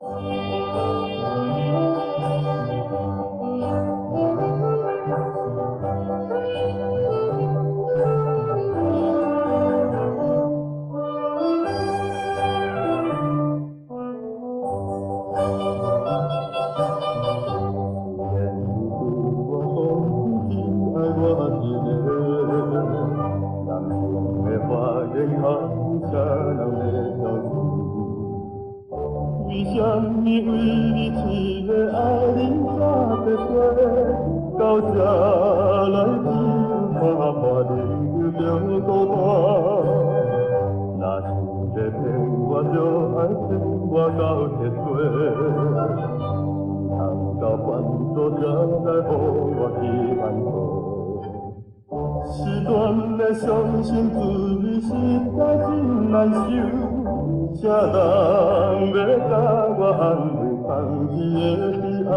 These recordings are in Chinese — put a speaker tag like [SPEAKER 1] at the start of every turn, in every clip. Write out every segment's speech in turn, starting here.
[SPEAKER 1] 为什么为你一个爱人早白花，到这来只有看你着孤单。若是要骗我，就爱骗我到铁底，通到半途才来予我去安慰。失恋的伤心滋味实在真难受，谁人要甲我安慰放弃的爱？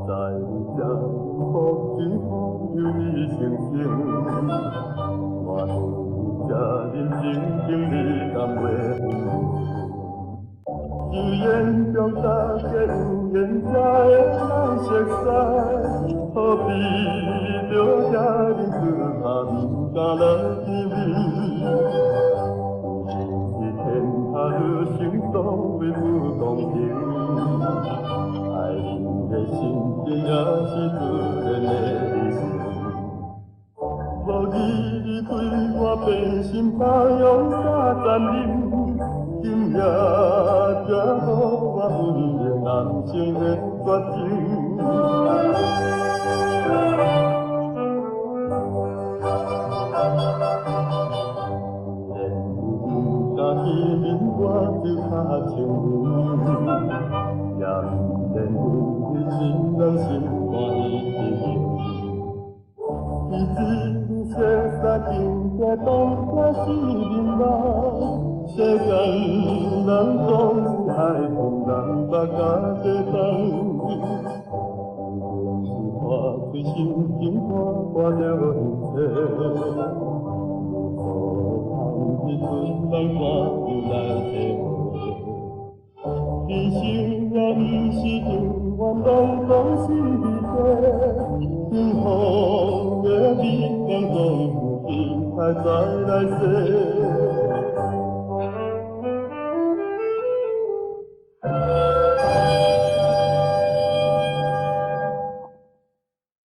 [SPEAKER 1] 在这风景风雨的城市，我对这人生经历甘袂有缘中大家有缘才会来熟悉，何必着这日子下不敢来见面？是天下有所谓不公平，爱人的心情也是自然的理性。无你对我变心包容甲残忍，今夜才予我温热人生的决定。敢见面我就较情愿，也不免为心人心肝的情。一日色彩尽在当作是人梦，世间人总是爱恨人把甲地等。是看开心情看着一切。一阵人看就来体会，人生也不是永远拢是离别，幸福的美梦总有天才再来世。